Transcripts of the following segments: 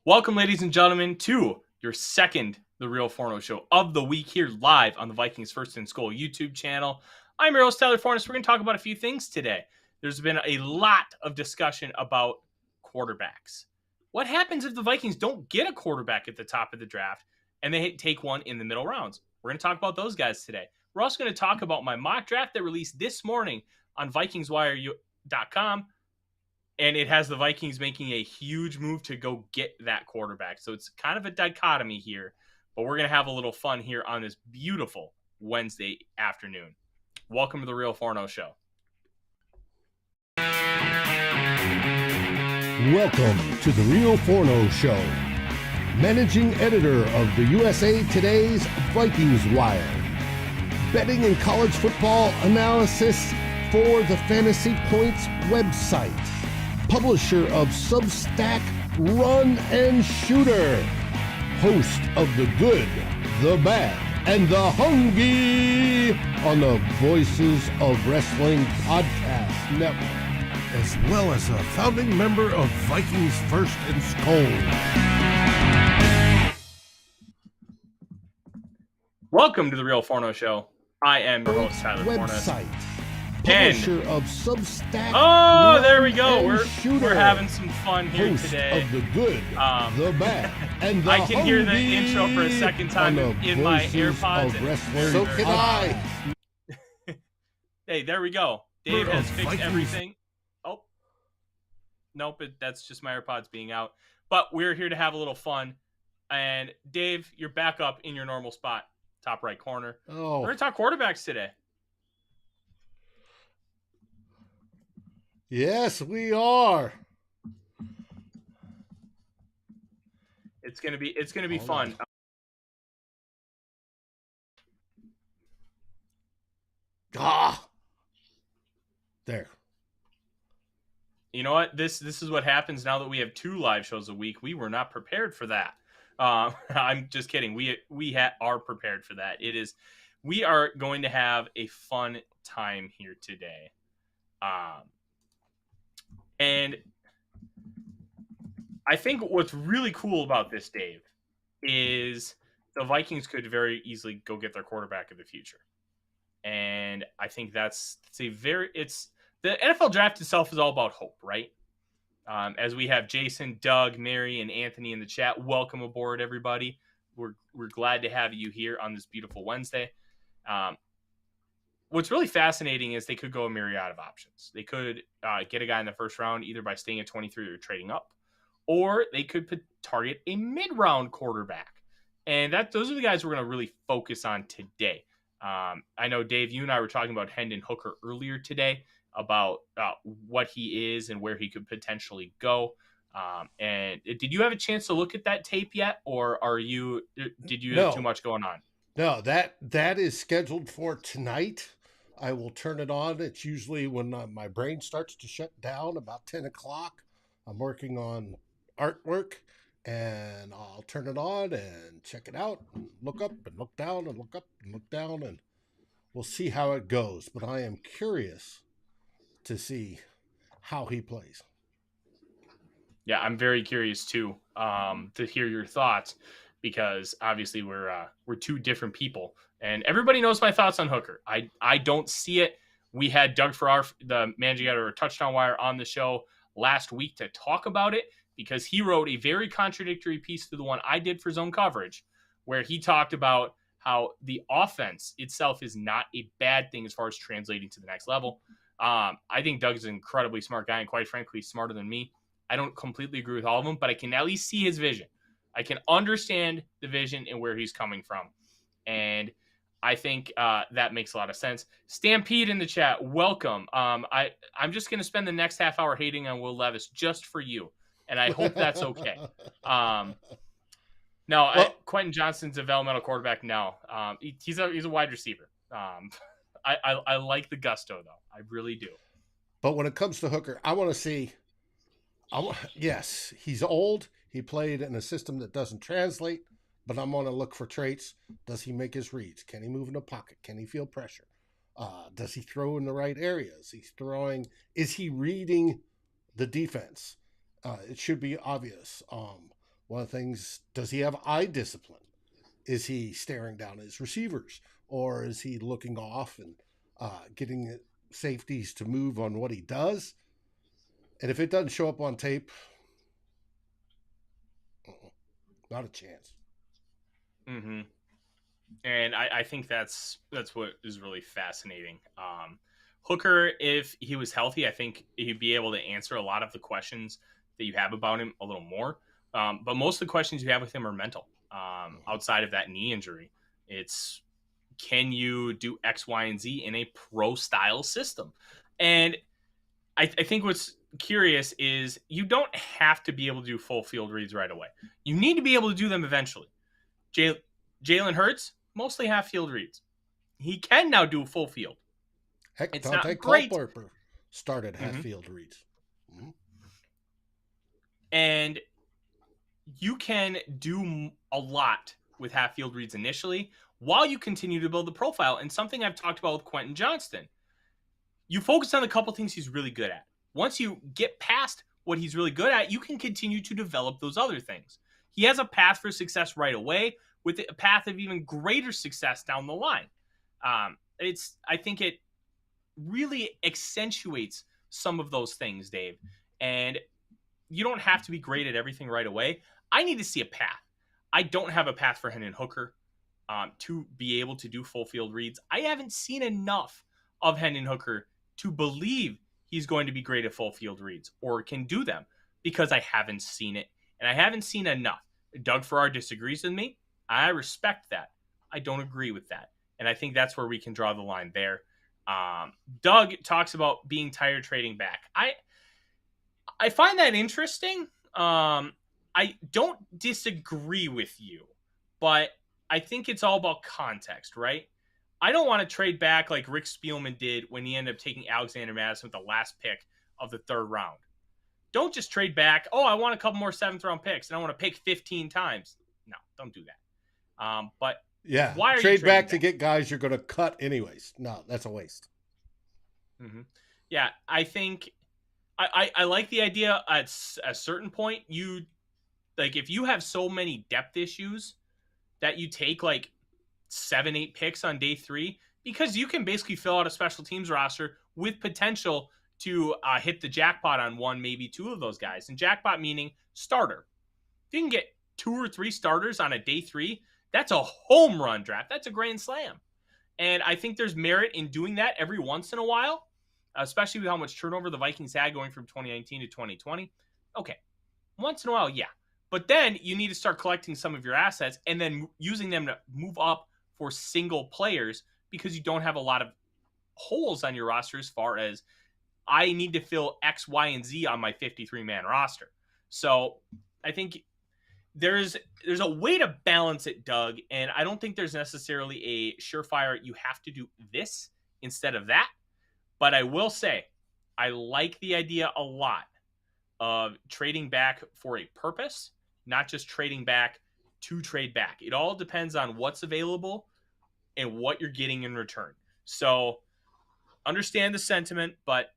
Welcome, ladies and gentlemen, to your second The Real Forno Show of the week here live on the Vikings First and SKOL YouTube channel. I'm your host, Tyler Forness. We're going to talk about a few things today. There's been a lot of discussion about quarterbacks. What happens if the Vikings don't get a quarterback at the top of the draft and they take one in the middle rounds? We're going to talk about those guys today. We're also going to talk about my mock draft that released this morning on VikingsWire.com. And it has the Vikings making a huge move to go get that quarterback. So it's kind of a dichotomy here, but we're going to have a little fun here on this beautiful Wednesday afternoon. Welcome to the Real Forno Show. Welcome to the Real Forno Show. Managing editor of the USA Today's Vikings Wire. Betting and college football analysis for the Fantasy Points website. Publisher of Substack Run and Shooter. Host of The Good, The Bad, and The Hungry on the Voices of Wrestling Podcast Network, as well as a founding member of Vikings First and SKOL. Welcome to the Real Forno Show. I am your host, Tyler Forness. Publisher of Substack. Oh, there we go. We're having some fun here host today. Of the good, the bad, and the I can hear the intro for a second time in my AirPods. So can I. Hey, there we go. Dave has fixed everything. Oh, nope, that's just my AirPods being out. But we're here to have a little fun. And Dave, you're back up in your normal spot, top right corner. Oh. We're going to talk quarterbacks today. Yes, we are. It's gonna be fun. There. You know what? This is what happens now that we have 2 live shows a week. We were not prepared for that. I'm just kidding. We are prepared for that. We are going to have a fun time here today. And I think what's really cool about this, Dave, is the Vikings could very easily go get their quarterback of the future. And I think the NFL draft itself is all about hope, right? As we have Jason, Doug, Mary, and Anthony in the chat, welcome aboard, everybody. We're glad to have you here on this beautiful Wednesday. What's really fascinating is they could go a myriad of options. They could get a guy in the first round either by staying at 23 or trading up, or they could target a mid-round quarterback. And those are the guys we're going to really focus on today. I know, Dave, you and I were talking about Hendon Hooker earlier today about what he is and where he could potentially go. And did you have a chance to look at that tape yet, or did you have too much going on? No, that is scheduled for tonight. I will turn it on. It's usually when my brain starts to shut down about 10 o'clock. I'm working on artwork, and I'll turn it on and check it out, and look up and look down and look up and look down, and we'll see how it goes. But I am curious to see how he plays. Yeah, I'm very curious too, to hear your thoughts, because obviously we're 2 different people, and everybody knows my thoughts on Hooker. I don't see it. We had Doug Farrar, the managing editor of Touchdown Wire, on the show last week to talk about it, because he wrote a very contradictory piece to the one I did for Zone Coverage, where he talked about how the offense itself is not a bad thing as far as translating to the next level. I think Doug's an incredibly smart guy, and quite frankly, smarter than me. I don't completely agree with all of them, but I can at least see his vision. I can understand the vision and where he's coming from. And I think that makes a lot of sense. Stampede in the chat, welcome. I'm just going to spend the next half hour hating on Will Levis just for you, and I hope that's okay. Quentin Johnston's a developmental quarterback now. He's a wide receiver. I like the gusto, though. I really do. But when it comes to Hooker, I want to see. Yes, he's old. He played in a system that doesn't translate, but I'm going to look for traits. Does he make his reads? Can he move in the pocket? Can he feel pressure? Does he throw in the right areas? Is he reading the defense? It should be obvious. One of the things, does he have eye discipline? Is he staring down his receivers, or is he looking off and getting safeties to move on what he does? And if it doesn't show up on tape, not a chance. Mm-hmm. And I think that's what is really fascinating. Hooker, if he was healthy, I think he'd be able to answer a lot of the questions that you have about him a little more. But most of the questions you have with him are mental. Outside of that knee injury, it's, can you do X, Y, and Z in a pro style system? And I think what's curious is you don't have to be able to do full field reads right away. You need to be able to do them eventually. Jalen Hurts, mostly half field reads. He can now do full field. Heck, It's Dante not great. Culpepper started half field reads. Mm-hmm. And you can do a lot with half field reads initially while you continue to build the profile. And something I've talked about with Quentin Johnston, you focus on a couple things he's really good at. Once you get past what he's really good at, you can continue to develop those other things. He has a path for success right away with a path of even greater success down the line. I think it really accentuates some of those things, Dave. And you don't have to be great at everything right away. I need to see a path. I don't have a path for Hendon Hooker to be able to do full field reads. I haven't seen enough of Hendon Hooker to believe he's going to be great at full field reads or can do them, because I haven't seen it, and I haven't seen enough. Doug Farrar disagrees with me. I respect that. I don't agree with that. And I think that's where we can draw the line there. Doug talks about being tired trading back. I find that interesting. I don't disagree with you, but I think it's all about context, right? I don't want to trade back like Rick Spielman did when he ended up taking Alexander Madison with the last pick of the 3rd round. Don't just trade back. Oh, I want a couple more 7th round picks and I want to pick 15 times. No, don't do that. But yeah, why are trade you back to get guys you're going to cut anyways? No, that's a waste. Mm-hmm. Yeah, I think I like the idea at a certain point. You, like, if you have so many depth issues that you take like 7-8 picks on day 3, because you can basically fill out a special teams roster with potential to hit the jackpot on 1, maybe 2 of those guys. And jackpot meaning starter. If you can get 2 or 3 starters on a day 3, that's a home run draft. That's a grand slam. And I think there's merit in doing that every once in a while, especially with how much turnover the Vikings had going from 2019 to 2020. Okay, once in a while, yeah. But then you need to start collecting some of your assets and then using them to move up for single players, because you don't have a lot of holes on your roster as far as I need to fill X, Y, and Z on my 53-man roster. So I think there's a way to balance it, Doug, and I don't think there's necessarily a surefire you have to do this instead of that. But I will say I like the idea a lot of trading back for a purpose, not just trading back to trade back. It all depends on what's available and what you're getting in return. So understand the sentiment, but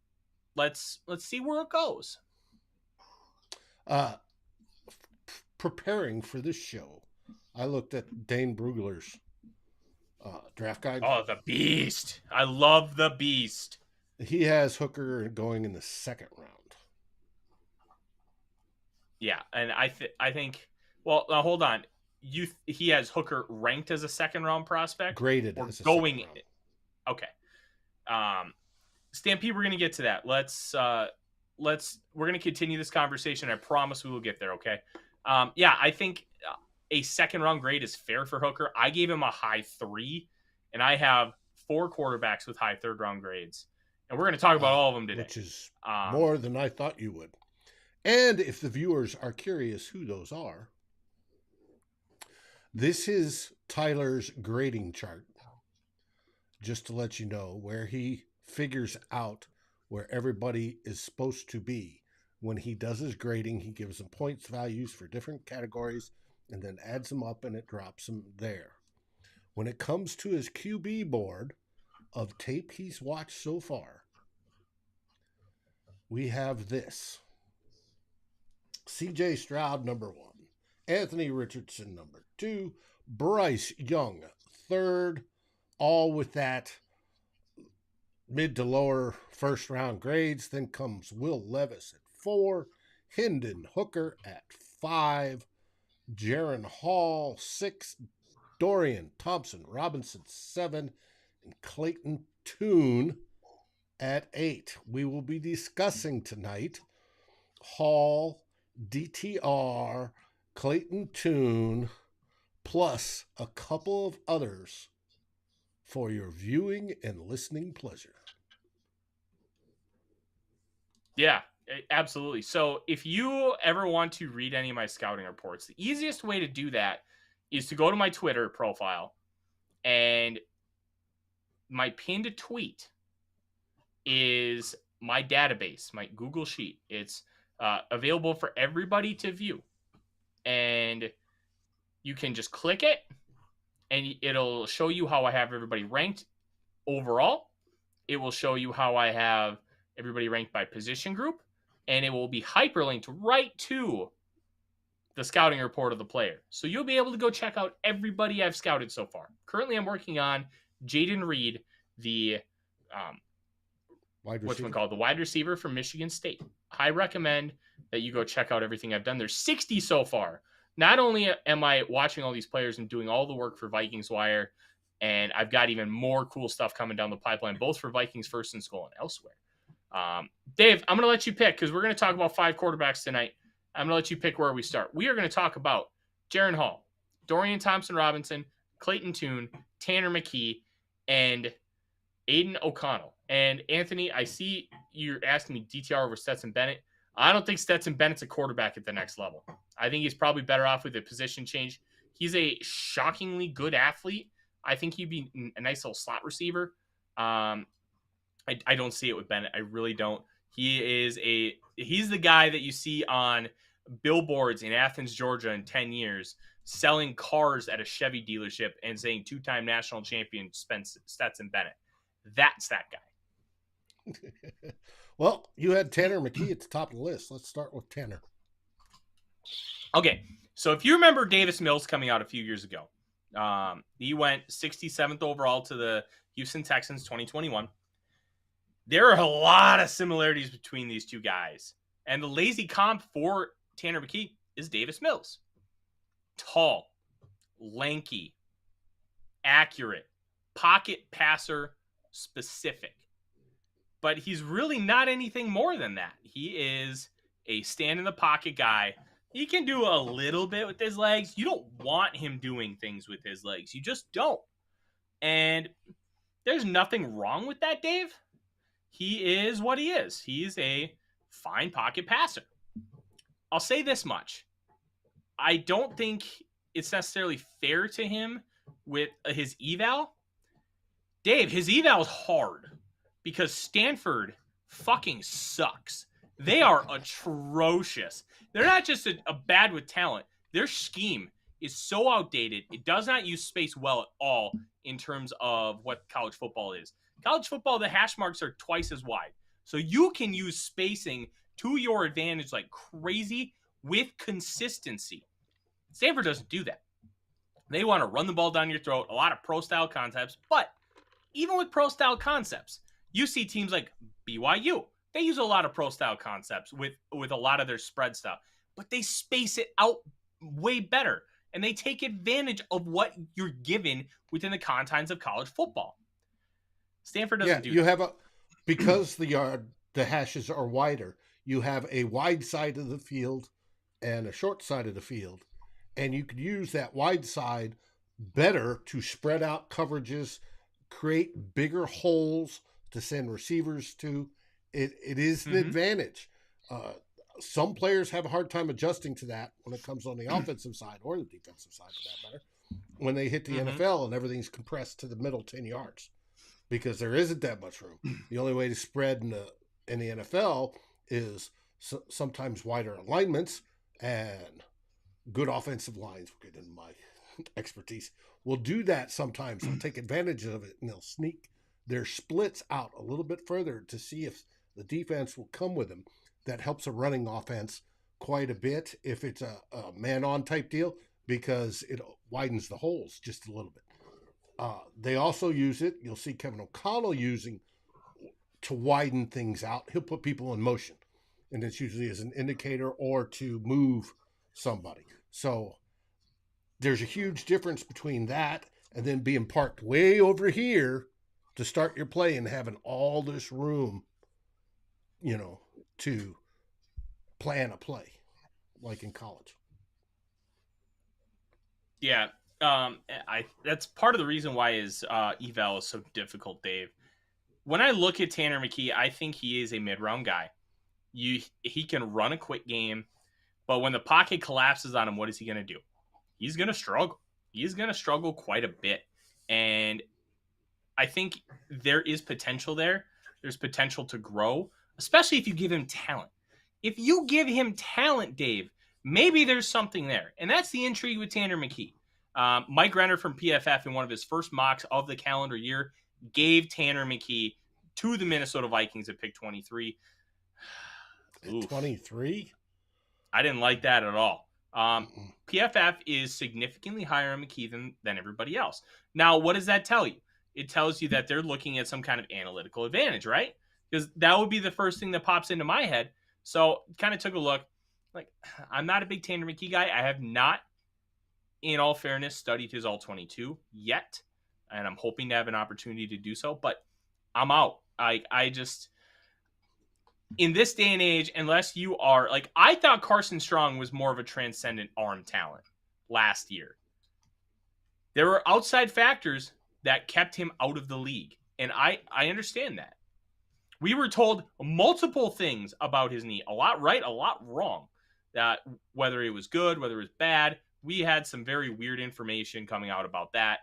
let's see where it goes. Preparing for this show, I looked at Dane Brugler's draft guide. Oh, the beast. I love the beast. He has Hooker going in the 2nd round. Yeah, and I think, well, hold on. He has Hooker ranked as a 2nd round prospect? Graded or as a going 2nd round. Okay. Stampede, we're going to get to that. We're going to continue this conversation. I promise we will get there, okay? Yeah, I think a 2nd round grade is fair for Hooker. I gave him a high 3, and I have 4 quarterbacks with high 3rd round grades. And we're going to talk about all of them today. Which is more than I thought you would. And if the viewers are curious who those are, this is Tyler's grading chart. Just to let you know where he figures out where everybody is supposed to be. When he does his grading, he gives them points values for different categories and then adds them up and it drops them there. When it comes to his QB board of tape he's watched so far, we have this. CJ Stroud, number 1. Anthony Richardson, number 2. Bryce Young, 3rd. All with that mid to lower first round grades. Then comes Will Levis at 4. Hendon Hooker at 5. Jaren Hall, 6. Dorian Thompson-Robinson, 7. And Clayton Tuen at 8. We will be discussing tonight Hall, DTR, Clayton Tuen, plus a couple of others for your viewing and listening pleasure. Yeah, absolutely. So if you ever want to read any of my scouting reports, the easiest way to do that is to go to my Twitter profile, and my pinned tweet is my database, my Google Sheet. It's available for everybody to view. And you can just click it, and it'll show you how I have everybody ranked overall. It will show you how I have everybody ranked by position group, and it will be hyperlinked right to the scouting report of the player. So you'll be able to go check out everybody I've scouted so far. Currently, I'm working on Jaden Reed, the the wide receiver from Michigan State. I recommend that you go check out everything I've done. There's 60 so far. Not only am I watching all these players and doing all the work for Vikings Wire, and I've got even more cool stuff coming down the pipeline, both for Vikings First and SKOL and elsewhere. Dave, I'm going to let you pick, because we're going to talk about 5 quarterbacks tonight. I'm going to let you pick where we start. We are going to talk about Jaren Hall, Dorian Thompson-Robinson, Clayton Tuen, Tanner McKee, and Aidan O'Connell. And Anthony, I see you're asking me DTR over Stetson Bennett. I don't think Stetson Bennett's a quarterback at the next level. I think he's probably better off with a position change. He's a shockingly good athlete. I think he'd be a nice little slot receiver. I don't see it with Bennett. I really don't. He's the guy that you see on billboards in Athens, Georgia in 10 years, selling cars at a Chevy dealership and saying 2-time national champion Stetson Bennett. That's that guy. Well, you had Tanner McKee at the top of the list. Let's start with Tanner. Okay, so if you remember Davis Mills coming out a few years ago, he went 67th overall to the Houston Texans 2021. There are a lot of similarities between these two guys. And the lazy comp for Tanner McKee is Davis Mills. Tall, lanky, accurate, pocket passer specific. But he's really not anything more than that. He is a stand in the pocket guy. He can do a little bit with his legs. You don't want him doing things with his legs. You just don't. And there's nothing wrong with that, Dave. He is what he is. He's a fine pocket passer. I'll say this much. I don't think it's necessarily fair to him with his eval. Dave, his eval is hard because Stanford fucking sucks. They are atrocious. They're not just a bad with talent. Their scheme is so outdated. It does not use space well at all in terms of what college football is. College football, the hash marks are twice as wide. So you can use spacing to your advantage like crazy with consistency. Stanford doesn't do that. They want to run the ball down your throat, a lot of pro-style concepts. But even with pro-style concepts, you see teams like BYU. They use a lot of pro-style concepts with a lot of their spread stuff. But they space it out way better. And they take advantage of what you're given within the confines of college football. Stanford doesn't do that. Because the hashes are wider, you have a wide side of the field and a short side of the field. And you could use that wide side better to spread out coverages, create bigger holes to send receivers to. It is an advantage. Some players have a hard time adjusting to that when it comes on the offensive side or the defensive side, for that matter, when they hit the NFL and everything's compressed to the middle 10 yards. Because there isn't that much room. The only way to spread in the NFL is sometimes wider alignments, and good offensive lines, we'll get into my expertise, will do that sometimes. They'll take advantage of it, and they'll sneak their splits out a little bit further to see if the defense will come with them. That helps a running offense quite a bit if it's a man-on type deal because it widens the holes just a little bit. They also use it. You'll see Kevin O'Connell using to widen things out. He'll put people in motion, and it's usually as an indicator or to move somebody. So there's a huge difference between that and then being parked way over here to start your play and having all this room, to plan a play like in college. Yeah. That's part of the reason why his eval is so difficult, Dave. When I look at Tanner McKee, I think he is a mid-round guy. He can run a quick game, but when the pocket collapses on him, what is he going to do? He's going to struggle. He's going to struggle quite a bit. And I think there is potential there. There's potential to grow, especially if you give him talent. If you give him talent, Dave, maybe there's something there. And that's the intrigue with Tanner McKee. Mike Renner from PFF in one of his first mocks of the calendar year gave Tanner McKee to the Minnesota Vikings at pick 23. 23? I didn't like that at all. PFF is significantly higher on McKee than everybody else. Now, what does that tell you? It tells you that they're looking at some kind of analytical advantage, right? Because that would be the first thing that pops into my head. So kind of took a look. Like, I'm not a big Tanner McKee guy. I have not, in all fairness, studied his all-22 yet. And I'm hoping to have an opportunity to do so. But I'm out. I just... In this day and age, unless you are... Like, I thought Carson Strong was more of a transcendent arm talent last year. There were outside factors that kept him out of the league. And I understand that. We were told multiple things about his knee. A lot right, a lot wrong. That whether it was good, whether it was bad. We had some very weird information coming out about that.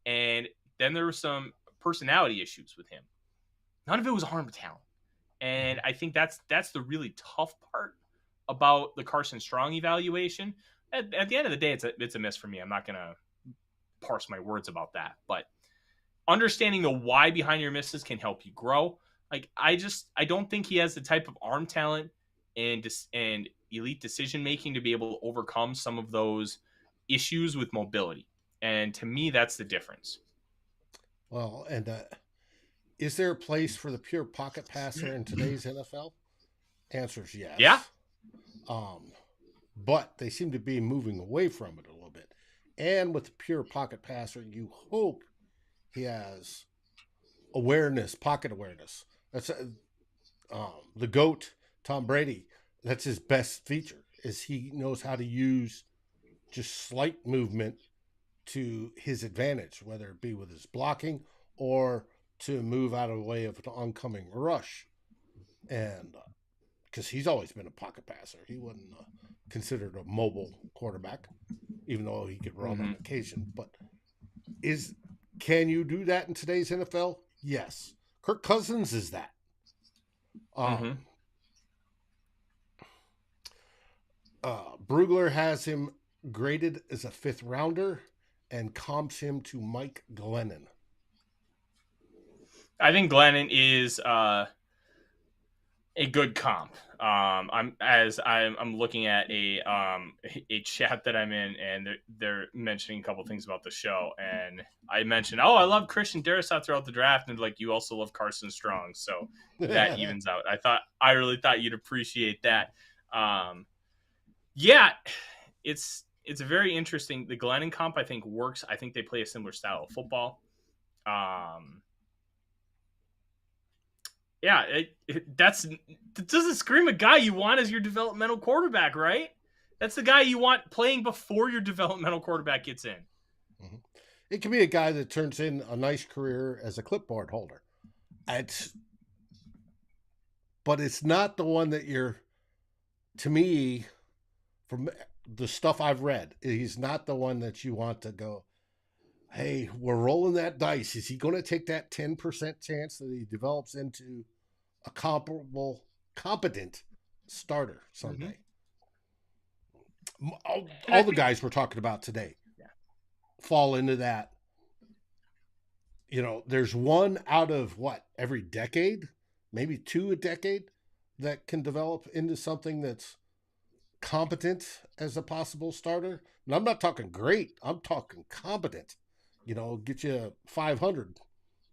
And then there were some personality issues with him. None of it was arm talent. And I think that's the really tough part about the Carson Strong evaluation. At the end of the day, it's a miss for me. I'm not going to parse my words about that. But understanding the why behind your misses can help you grow. Like, I don't think he has the type of arm talent and elite decision-making to be able to overcome some of those issues with mobility. And to me, that's the difference. Well, and is there a place for the pure pocket passer in today's NFL? Answer is yes. Yeah. But they seem to be moving away from it a little bit. And with the pure pocket passer, you hope he has awareness, pocket awareness. That's the GOAT, Tom Brady. That's his best feature, is he knows how to use just slight movement to his advantage, whether it be with his blocking or to move out of the way of an oncoming rush. And because he's always been a pocket passer. He wasn't considered a mobile quarterback, even though he could run on occasion. But can you do that in today's NFL? Yes. Kirk Cousins is that. Brugler has him graded as a 5th rounder and comps him to Mike Glennon. I think Glennon is a good comp. I'm looking at a chat that I'm in, and they're mentioning a couple things about the show, and I mentioned, I love Christian Darrisaw throughout the draft, and like, you also love Carson Strong, so that evens out. I really thought you'd appreciate that. Yeah, it's a very interesting. The Glennon comp, I think, works. I think they play a similar style of football. Yeah, it doesn't scream a guy you want as your developmental quarterback, right? That's the guy you want playing before your developmental quarterback gets in. Mm-hmm. It can be a guy that turns in a nice career as a clipboard holder. But it's not the one that to me, from the stuff I've read, he's not the one that you want to go, hey, we're rolling that dice. Is he going to take that 10% chance that he develops into a competent starter someday? All the guys we're talking about today fall into that. There's one out of every decade, maybe 2 a decade, that can develop into something that's competent as a possible starter. And I'm not talking great. I'm talking competent. Get you a 500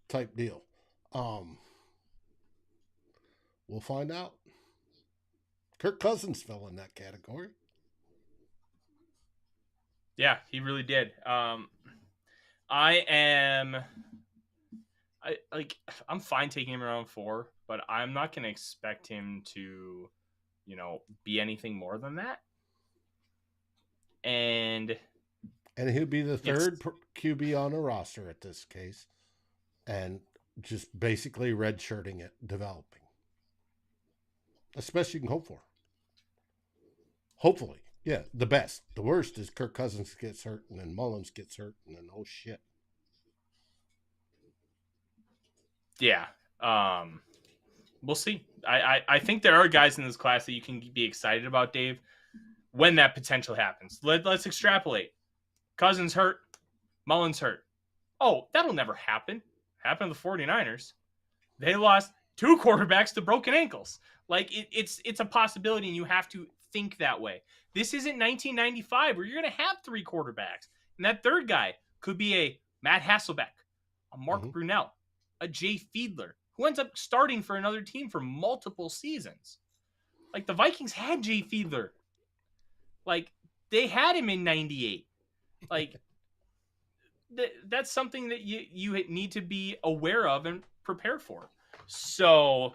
type deal. We'll find out. Kirk Cousins fell in that category. Yeah, he really did. I'm fine taking him around 4, but I'm not going to expect him to, be anything more than that. And he'll be the third QB on a roster at this case, and just basically redshirting it, developing. That's the best you can hope for. Hopefully. Yeah, the best. The worst is Kirk Cousins gets hurt, and then Mullins gets hurt, and then oh shit. Yeah. We'll see. I think there are guys in this class that you can be excited about, Dave, when that potential happens. Let's extrapolate. Cousins hurt. Mullins hurt. Oh, that'll never happen. Happened to the 49ers. They lost 2 quarterbacks to broken ankles. It's a possibility, and you have to think that way. This isn't 1995 where you're going to have 3 quarterbacks. And that third guy could be a Matt Hasselbeck, a Mark Brunell, a Jay Fiedler, who ends up starting for another team for multiple seasons. The Vikings had Jay Fiedler. They had him in 98. That's something that you need to be aware of and prepare for. So,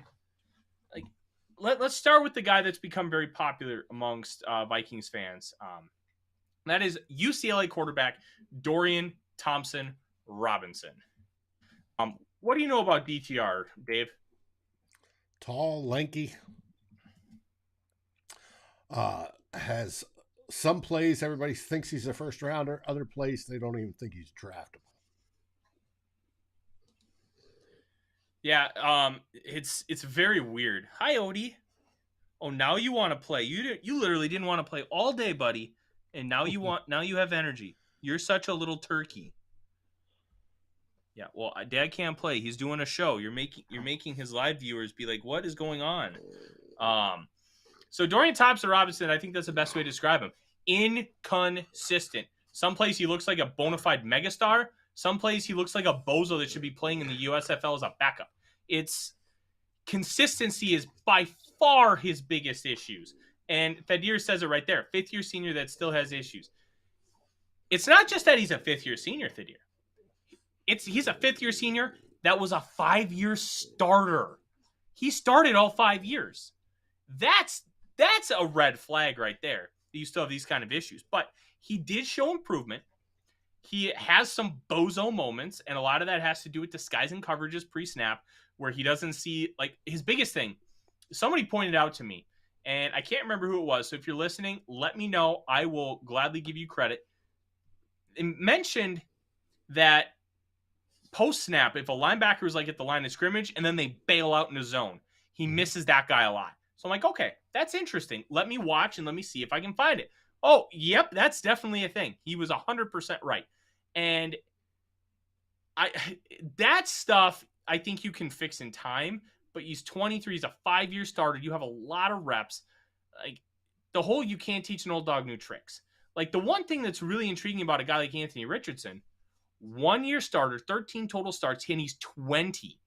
let's start with the guy that's become very popular amongst Vikings fans. That is UCLA quarterback Dorian Thompson-Robinson. What do you know about DTR, Dave? Tall, lanky. Has some plays everybody thinks he's a first rounder. Other plays they don't even think he's draftable. Yeah, it's very weird. Hi, Odie. Oh, now you want to play? You literally didn't want to play all day, buddy, and now you have energy. You're such a little turkey. Yeah, well, Dad can't play. He's doing a show. You're making his live viewers be like, what is going on? So Dorian Thompson-Robinson, I think that's the best way to describe him. Inconsistent. Some plays he looks like a bona fide megastar. Some plays he looks like a bozo that should be playing in the USFL as a backup. It's consistency is by far his biggest issues. And Thadir says it right there. 5th-year senior that still has issues. It's not just that he's a 5th-year senior, Thadir. He's a 5th-year senior that was a 5-year starter. He started all 5 years. That's a red flag right there. You still have these kind of issues. But he did show improvement. He has some bozo moments, and a lot of that has to do with disguising coverages pre-snap, where he doesn't see, his biggest thing. Somebody pointed out to me, and I can't remember who it was, so if you're listening, let me know. I will gladly give you credit. It mentioned that post-snap, if a linebacker is at the line of scrimmage, and then they bail out in the zone, he misses that guy a lot. So I'm like, okay, that's interesting. Let me watch and let me see if I can find it. Oh, yep, that's definitely a thing. He was 100% right. And that stuff I think you can fix in time, but he's 23. He's a 5-year starter. You have a lot of reps. The whole you can't teach an old dog new tricks. The one thing that's really intriguing about a guy like Anthony Richardson, 1-year starter, 13 total starts, and he's 20.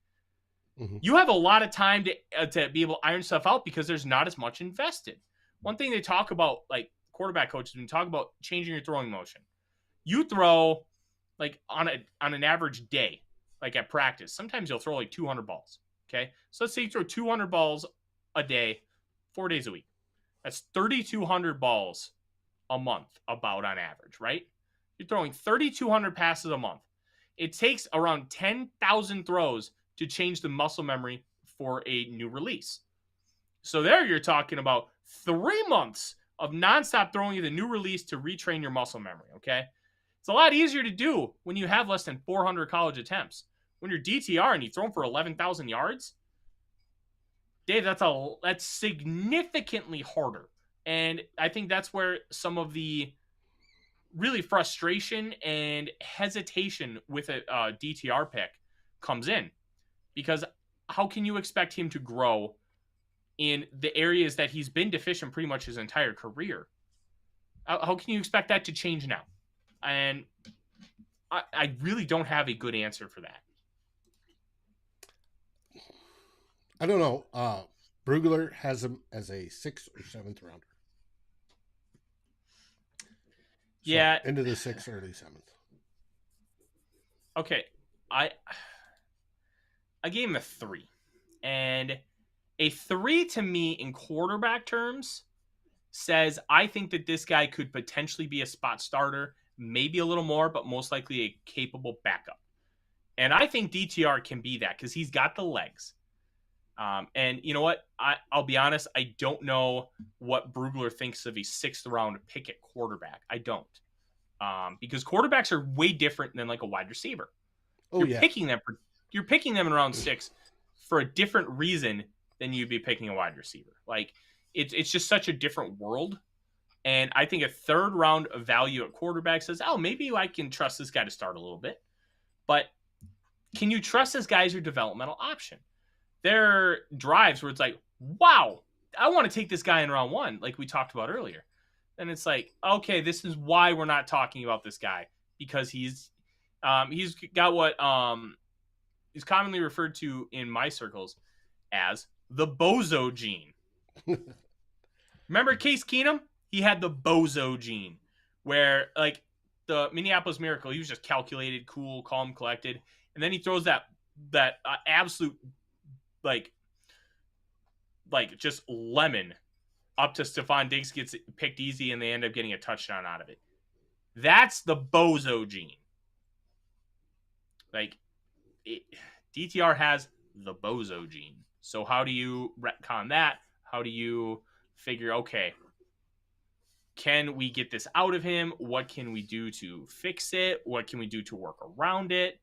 Mm-hmm. You have a lot of time to be able to iron stuff out because there's not as much invested. One thing they talk about, quarterback coaches, when you talk about changing your throwing motion, you throw on an average day, at practice. Sometimes you'll throw 200 balls. Okay, so let's say you throw 200 balls a day, 4 days a week. That's 3,200 balls a month, about on average, right? You're throwing 3,200 passes a month. It takes around 10,000 throws to change the muscle memory for a new release. So there you're talking about 3 months of nonstop throwing you the new release to retrain your muscle memory, okay? It's a lot easier to do when you have less than 400 college attempts. When you're DTR and you throw them for 11,000 yards, Dave, that's significantly harder. And I think that's where some of the really frustration and hesitation with a DTR pick comes in. Because how can you expect him to grow in the areas that he's been deficient pretty much his entire career. How can you expect that to change now? And I really don't have a good answer for that. I don't know. Brugler has him as a 6th or 7th rounder. So Yeah. Into the 6th, early 7th. Okay. I gave him a 3. And a 3 to me in quarterback terms says I think that this guy could potentially be a spot starter, maybe a little more, but most likely a capable backup. And I think DTR can be that because he's got the legs. And you know what? I'll be honest. I don't know what Brugler thinks of a 6th round pick at quarterback. I don't. Because quarterbacks are way different than like a wide receiver. You're picking them in round 6 for a different reason than you'd be picking a wide receiver. Like it's just such a different world. And I think a 3rd round of value at quarterback says, oh, maybe I can trust this guy to start a little bit. But can you trust this guy as your developmental option? There are drives where it's like, wow, I want to take this guy in round 1, like we talked about earlier. And it's like, okay, this is why we're not talking about this guy, because he's got what is commonly referred to in my circles as the bozo gene. Remember Case Keenum? He had the bozo gene, where like the Minneapolis Miracle, he was just calculated, cool, calm, collected, and then he throws that absolute like just lemon up to Stephon Diggs, gets picked easy, and they end up getting a touchdown out of it. That's the bozo gene. Like DTR has the bozo gene. So how do you retcon that? How do you figure, okay, can we get this out of him? What can we do to fix it? What can we do to work around it?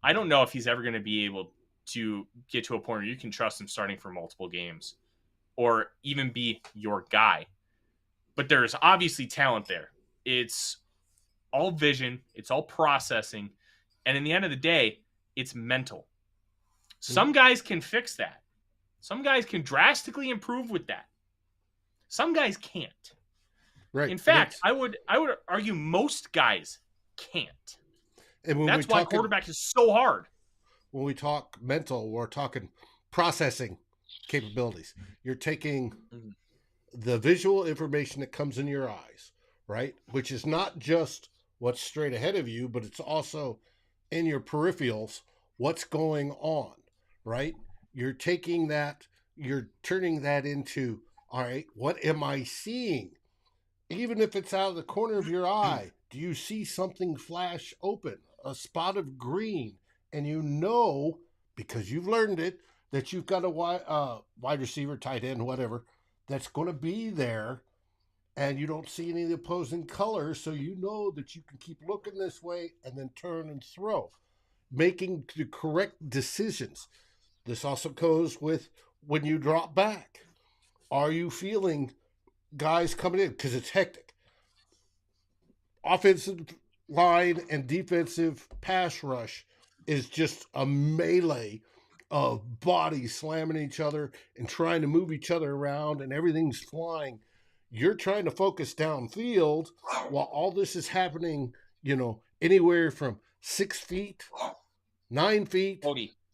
I don't know if he's ever going to be able to get to a point where you can trust him starting for multiple games or even be your guy. But there's obviously talent there. It's all vision. It's all processing. And in the end of the day, it's mental. Some guys can fix that. Some guys can drastically improve with that. Some guys can't. Right. In fact, I would argue most guys can't. And that's why quarterback is so hard. When we talk mental, we're talking processing capabilities. You're taking the visual information that comes in your eyes, right? Which is not just what's straight ahead of you, but it's also in your peripherals, what's going on, right? You're taking that, you're turning that into, all right, what am I seeing? Even if it's out of the corner of your eye, do you see something flash open, a spot of green? And you know, because you've learned it, that you've got a wide receiver, tight end, whatever, that's going to be there, and you don't see any of the opposing colors, so you know that you can keep looking this way and then turn and throw, making the correct decisions. This also goes with when you drop back. Are you feeling guys coming in? Because it's hectic. Offensive line and defensive pass rush is just a melee of bodies slamming each other and trying to move each other around, and everything's flying. You're trying to focus downfield while all this is happening, anywhere from 6 feet, 9 feet,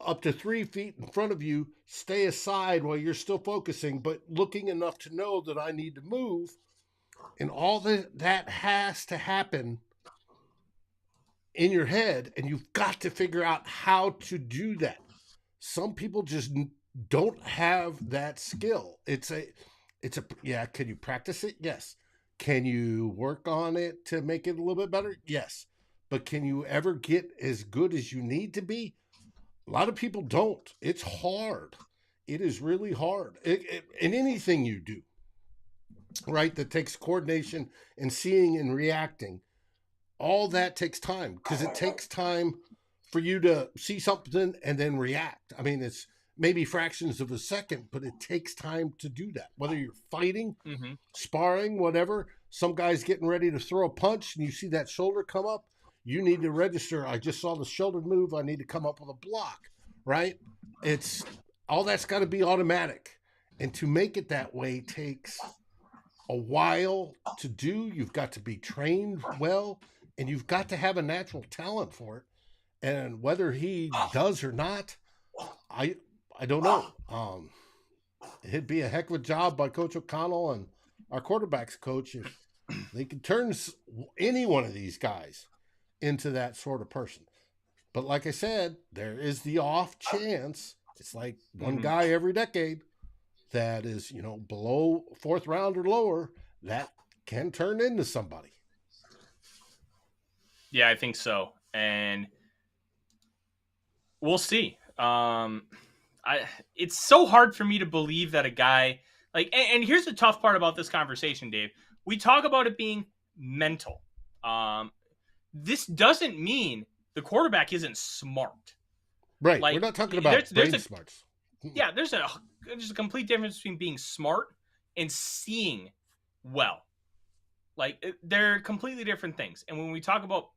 up to 3 feet in front of you. Stay aside while you're still focusing, but looking enough to know that I need to move. And all that has to happen in your head, and you've got to figure out how to do that. Some people just don't have that skill. Yeah, can you practice it? Yes. Can you work on it to make it a little bit better? Yes. But can you ever get as good as you need to be? A lot of people don't. It's hard. It is really hard. In anything you do, right, that takes coordination and seeing and reacting, all that takes time, because it takes time for you to see something and then react. I mean, it's maybe fractions of a second, but it takes time to do that. Whether you're fighting, sparring, whatever, some guy's getting ready to throw a punch and you see that shoulder come up, you need to register. I just saw the shoulder move. I need to come up with a block, right? It's all that's got to be automatic. And to make it that way takes a while to do. You've got to be trained well, and you've got to have a natural talent for it. And whether he does or not, I don't know. It'd be a heck of a job by Coach O'Connell and our quarterbacks coach if they could turn any one of these guys into that sort of person. But like I said, there is the off chance. It's like one guy every decade that is, below 4th round or lower that can turn into somebody. Yeah, I think so. And we'll see. It's so hard for me to believe that a guy and here's the tough part about this conversation, Dave. We talk about it being mental. This doesn't mean the quarterback isn't smart. Right. We're not talking about brain smarts. Yeah, there's a complete difference between being smart and seeing well. They're completely different things. And when we talk about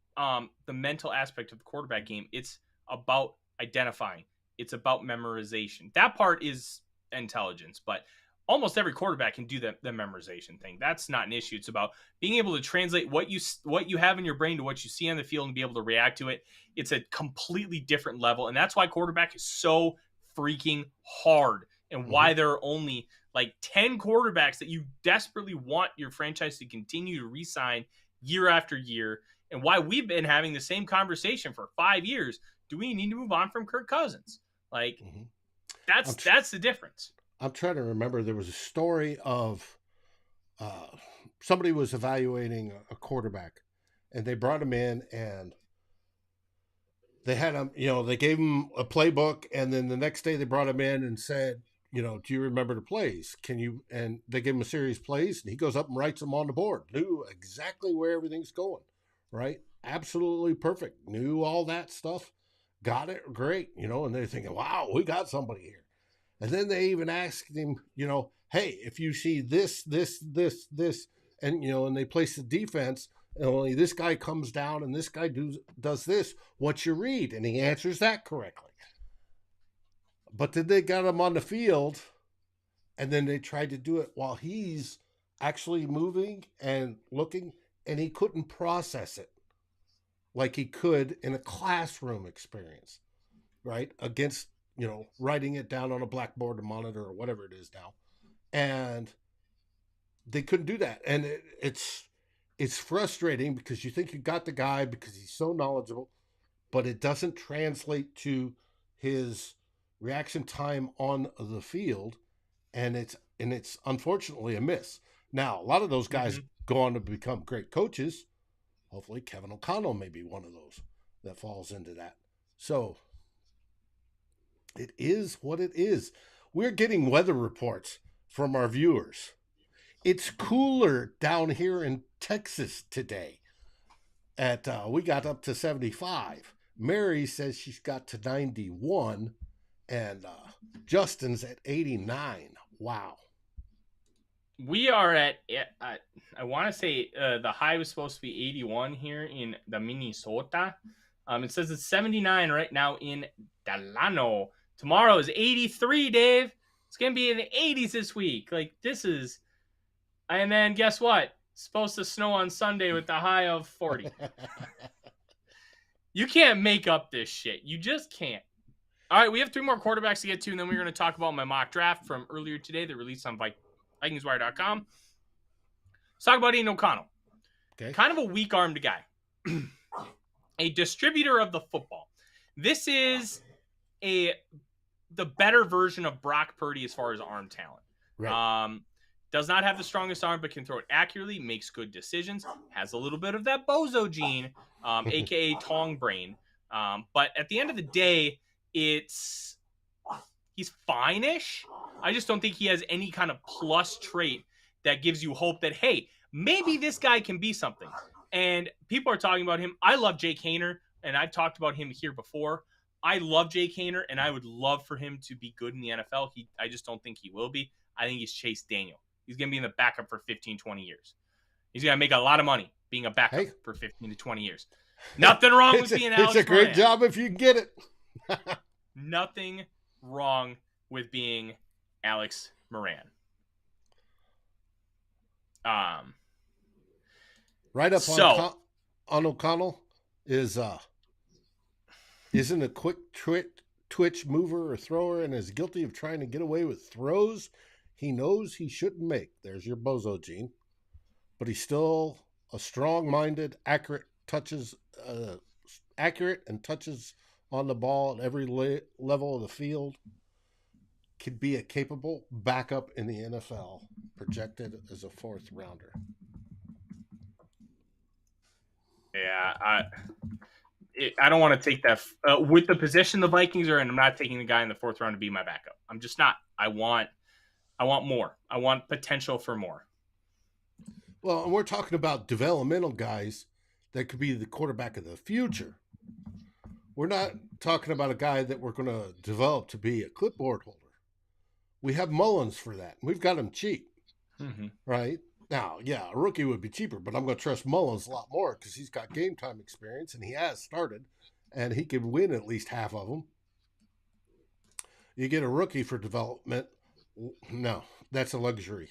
the mental aspect of the quarterback game, it's about identifying. It's about memorization. That part is intelligence, but almost every quarterback can do the memorization thing. That's not an issue. It's about being able to translate what you have in your brain to what you see on the field and be able to react to it. It's a completely different level, and that's why quarterback is so freaking hard, and why there are only 10 quarterbacks that you desperately want your franchise to continue to re-sign year after year, and why we've been having the same conversation for 5 years. Do we need to move on from Kirk Cousins? That's the difference. I'm trying to remember. There was a story of somebody was evaluating a quarterback, and they brought him in, and they had him, they gave him a playbook, and then the next day they brought him in and said, do you remember the plays? And they gave him a series of plays, and he goes up and writes them on the board. Knew exactly where everything's going, right? Absolutely perfect. Knew all that stuff. Got it great, and they're thinking, wow, we got somebody here. And then they even asked him, hey, if you see this, and, and they place the defense, and only this guy comes down and this guy does this, what's your read? And he answers that correctly. But then they got him on the field, and then they tried to do it while he's actually moving and looking, and he couldn't process it like he could in a classroom experience, right? Against, writing it down on a blackboard or monitor or whatever it is now. And they couldn't do that. And it's frustrating because you think you got the guy because he's so knowledgeable, but it doesn't translate to his reaction time on the field. And it's unfortunately a miss. Now, a lot of those guys go on to become great coaches. Hopefully Kevin O'Connell may be one of those that falls into that. So it is what it is. We're getting weather reports from our viewers. It's cooler down here in Texas today. We got up to 75. Mary says she's got to 91, and Justin's at 89. Wow. We are at, I want to say the high was supposed to be 81 here in the Minnesota. It says it's 79 right now in Delano. Tomorrow is 83, Dave. It's going to be in the 80s this week. And then guess what? It's supposed to snow on Sunday with the high of 40. You can't make up this shit. You just can't. All right, we have 3 more quarterbacks to get to, and then we're going to talk about my mock draft from earlier today that released on VikingsWire.com. Let's talk about Aidan O'Connell. Okay. Kind of a weak-armed guy. A distributor of the football. This is the better version of Brock Purdy as far as arm talent. Right. Does not have the strongest arm, but can throw it accurately, makes good decisions, has a little bit of that bozo gene, a.k.a. Tong brain. But at the end of the day, he's fine-ish. I just don't think he has any kind of plus trait that gives you hope that, hey, maybe this guy can be something. And people are talking about him. I love Jake Haener, and I've talked about him here before. I love Jake Haener, and I would love for him to be good in the NFL. I just don't think he will be. I think he's Chase Daniel. He's going to be in the backup for 15, 20 years. He's going to make a lot of money being a backup for 15 to 20 years. Nothing wrong with being Alex It's a great Moran. job if you get it. Nothing wrong with being Alex Moran. Right up So on O'Connell isn't a quick twitch mover or thrower and is guilty of trying to get away with throws he knows he shouldn't make. There's your bozo gene. But he's still a strong-minded, accurate and touches on the ball at every level of the field. Could be a capable backup in the NFL, projected as a 4th rounder. Yeah, I don't want to take that with the position the Vikings are in. I'm not taking the guy in the 4th round to be my backup. I'm just not. I want more. I want potential for more. Well, and we're talking about developmental guys that could be the quarterback of the future. We're not talking about a guy that we're going to develop to be a clipboard holder. We have Mullins for that. We've got him cheap, right? Now, yeah, a rookie would be cheaper, but I'm going to trust Mullins a lot more because he's got game time experience and he has started, and he could win at least half of them. You get a rookie for development. No, that's a luxury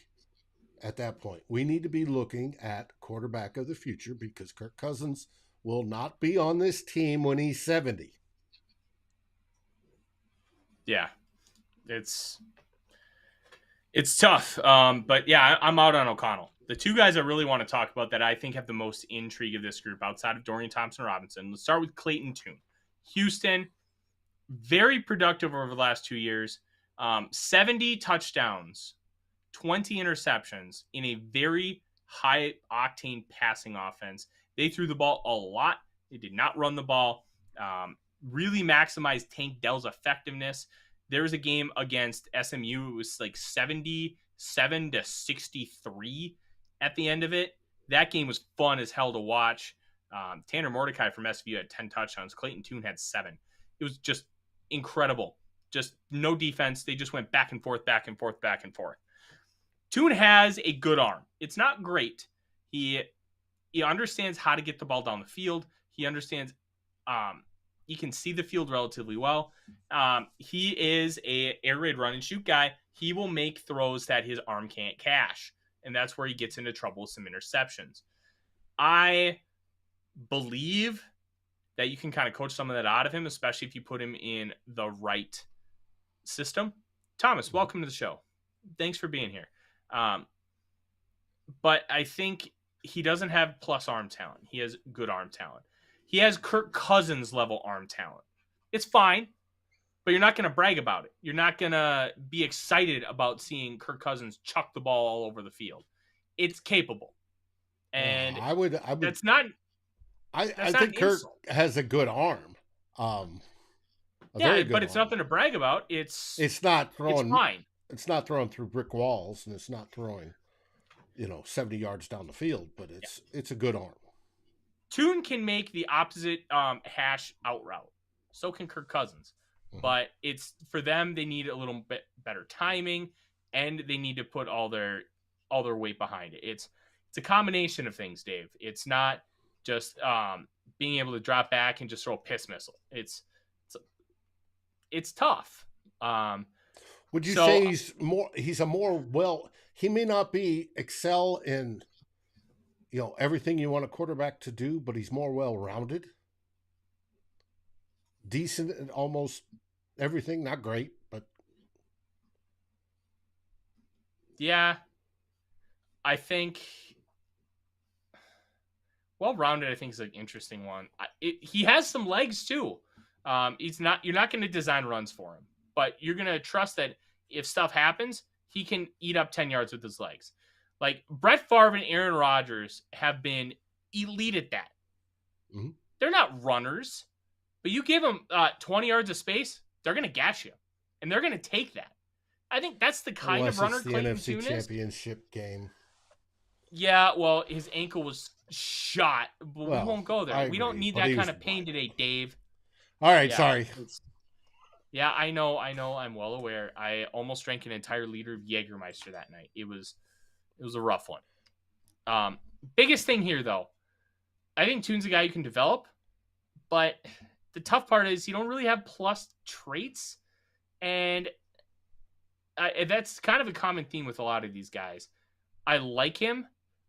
at that point. We need to be looking at quarterback of the future because Kirk Cousins will not be on this team when he's 70. Yeah, it's tough. But yeah, I'm out on O'Connell. The two guys I really want to talk about that I think have the most intrigue of this group outside of Dorian Thompson-Robinson. Let's start with Clayton Tuen. Houston, very productive over the last 2 years. 70 touchdowns, 20 interceptions in a very high-octane passing offense. They threw the ball a lot. They did not run the ball. Really maximized Tank Dell's effectiveness. There was a game against SMU. It was like 77-63 at the end of it. That game was fun as hell to watch. Tanner Mordecai from SVU had 10 touchdowns. Clayton Tuen had 7. It was just incredible. Just no defense. They just went back and forth, back and forth, back and forth. Tuen has a good arm. It's not great. He understands how to get the ball down the field. He understands he can see the field relatively well. He is a air raid run and shoot guy. He will make throws that his arm can't cash. And that's where he gets into trouble with some interceptions. I believe that you can kind of coach some of that out of him, especially if you put him in the right system. Thomas, welcome to the show. Thanks for being here. But I think he doesn't have plus arm talent. He has good arm talent. He has Kirk Cousins level arm talent. It's fine, but you're not going to brag about it. You're not going to be excited about seeing Kirk Cousins chuck the ball all over the field. It's capable. And I would. That's not. I think Kirk has a good arm. Yeah, but it's nothing to brag about. It's not throwing. It's fine. It's not throwing through brick walls, and it's not throwing, 70 yards down the field. But it's a good arm. Tuen can make the opposite hash out route. So can Kirk Cousins. Mm-hmm. But it's for them, they need a little bit better timing, and they need to put all their weight behind it. It's a combination of things, Dave. It's not just being able to drop back and just throw a piss missile. It's tough. Would you say he may not be excel in everything you want a quarterback to do, but he's more well-rounded, decent in almost everything. Not great, but yeah, I think well-rounded. I think is an interesting one. He has some legs too. You're not going to design runs for him, but you're going to trust that if stuff happens, he can eat up 10 yards with his legs. Like Brett Favre and Aaron Rodgers have been elite at that. Mm-hmm. They're not runners, but you give them 20 yards of space, they're going to gash you, and they're going to take that. I think that's the kind of runner Clayton Tuen is. NFC Championship game. Yeah, well, his ankle was shot, but we won't go there. We don't need that kind of pain today, Dave. All right, sorry. Yeah, I know. I'm well aware. I almost drank an entire liter of Jägermeister that night. It was a rough one. Biggest thing here, though, I think Tuen's a guy you can develop, but the tough part is you don't really have plus traits. And that's kind of a common theme with a lot of these guys. I like him.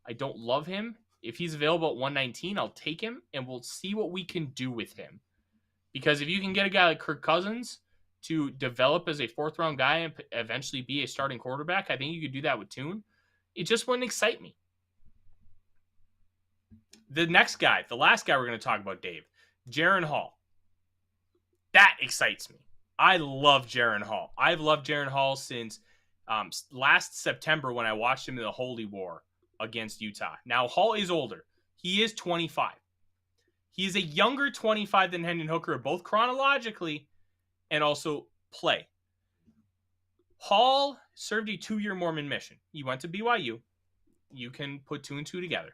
I don't love him. If he's available at 119, I'll take him, and we'll see what we can do with him. Because if you can get a guy like Kirk Cousins to develop as a fourth-round guy and eventually be a starting quarterback, I think you could do that with Tune. It just wouldn't excite me. The next guy, the last guy we're going to talk about, Dave, Jaren Hall. That excites me. I love Jaren Hall. I've loved Jaren Hall since last September when I watched him in the Holy War against Utah. Now, Hall is older. He is 25. He is a younger 25 than Hendon Hooker, both chronologically and also play. Hall served a 2-year Mormon mission. He went to BYU. You can put 2 and 2 together.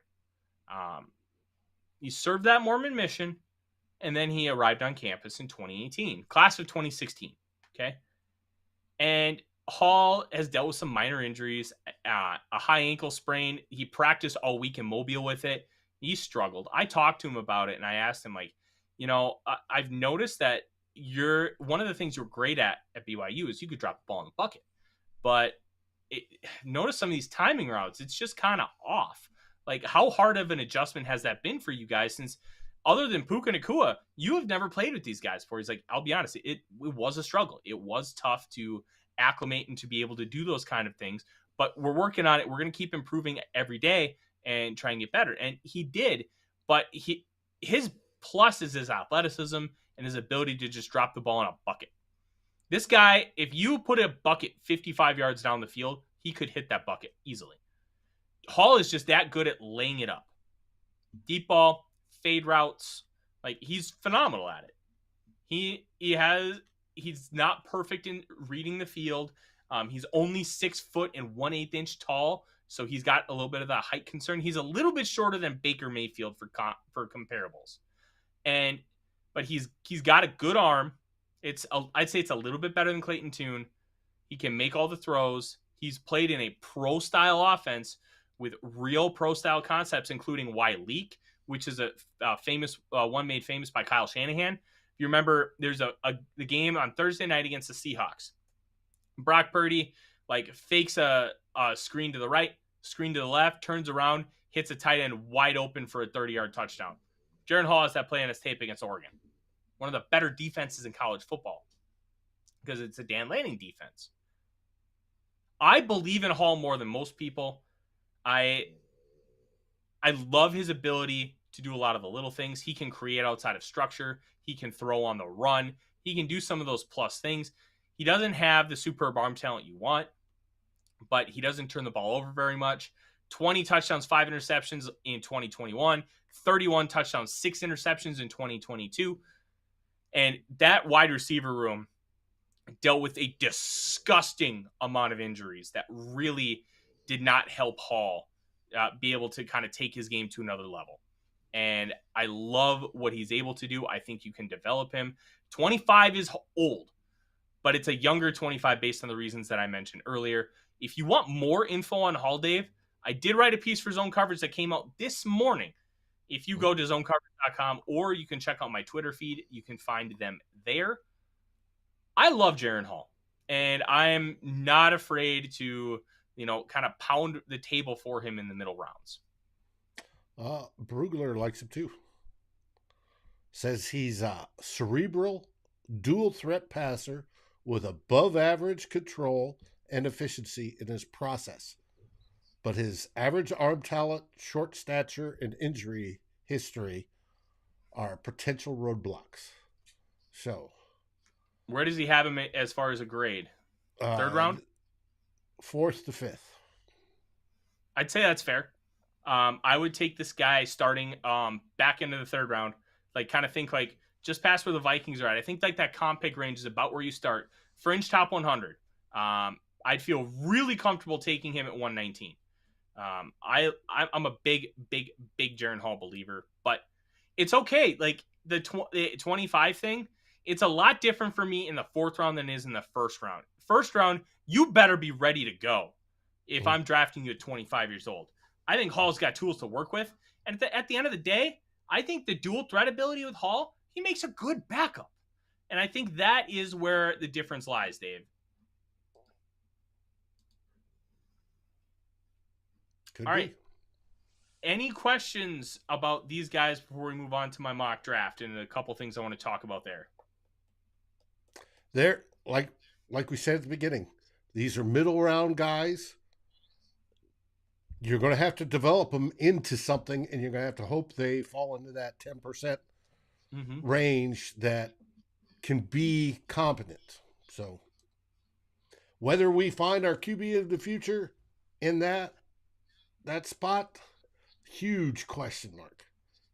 He served that Mormon mission, and then he arrived on campus in 2018, class of 2016. Okay. And Hall has dealt with some minor injuries, a high ankle sprain. He practiced all week in Mobile with it. He struggled. I talked to him about it, and I asked him, like, I've noticed that one of the things you're great at BYU is you could drop the ball in the bucket. But notice some of these timing routes, it's just kind of off. Like, how hard of an adjustment has that been for you guys? Since other than Puka Nacua, you have never played with these guys before. He's like, I'll be honest, it was a struggle. It was tough to acclimate and to be able to do those kind of things. But we're working on it. We're going to keep improving every day and try and get better. And he did. But his plus is his athleticism and his ability to just drop the ball in a bucket. This guy, if you put a bucket 55 yards down the field, he could hit that bucket easily. Hall is just that good at laying it up. Deep ball, fade routes, like, he's phenomenal at it. He's not perfect in reading the field. He's only 6 foot and 1/8 inch tall, so he's got a little bit of that height concern. He's a little bit shorter than Baker Mayfield for comparables, but he's got a good arm. I'd say it's a little bit better than Clayton Tune. He can make all the throws. He's played in a pro style offense with real pro style concepts, including Y Leak, which is a famous one made famous by Kyle Shanahan. If you remember, there's the game on Thursday night against the Seahawks. Brock Purdy fakes a screen to the right, screen to the left, turns around, hits a tight end wide open for a 30-yard touchdown. Jaren Hall has that play on his tape against Oregon. One of the better defenses in college football because it's a Dan Lanning defense. I believe in Hall more than most people. I love his ability to do a lot of the little things. He can create outside of structure. He can throw on the run. He can do some of those plus things. He doesn't have the superb arm talent you want, but he doesn't turn the ball over very much. 20 touchdowns, 5 interceptions in 2021, 31 touchdowns, 6 interceptions in 2022. And that wide receiver room dealt with a disgusting amount of injuries that really did not help Hall be able to kind of take his game to another level. And I love what he's able to do. I think you can develop him. 25 is old, but it's a younger 25 based on the reasons that I mentioned earlier. If you want more info on Hall, Dave, I did write a piece for Zone Coverage that came out this morning. If you go to zonecoverage.com or you can check out my Twitter feed, you can find them there. I love Jaren Hall, and I'm not afraid to, kind of pound the table for him in the middle rounds. Brugler likes him too. Says he's a cerebral, dual threat passer with above average control and efficiency in his process. But his average arm talent, short stature, and injury history are potential roadblocks. So, where does he have him as far as a grade? Third round? 4th to 5th. I'd say that's fair. I would take this guy starting back into the 3rd round. Kind of think just past where the Vikings are at. I think that comp pick range is about where you start. Fringe top 100. I'd feel really comfortable taking him at 119. I'm a big Jaren Hall believer, but it's okay. The 25 thing, it's a lot different for me in the 4th round than it is in the 1st round. 1st round, you better be ready to go if I'm drafting you at 25 years old. I think Hall's got tools to work with. And at the end of the day, I think the dual threat ability with Hall, he makes a good backup. And I think that is where the difference lies, Dave. Could All be. right. Any questions about these guys before we move on to my mock draft and a couple things I want to talk about there? They're like we said at the beginning, these are middle round guys. You're going to have to develop them into something, and you're going to have to hope they fall into that 10% range that can be competent. So whether we find our QB of the future in that spot, huge question mark.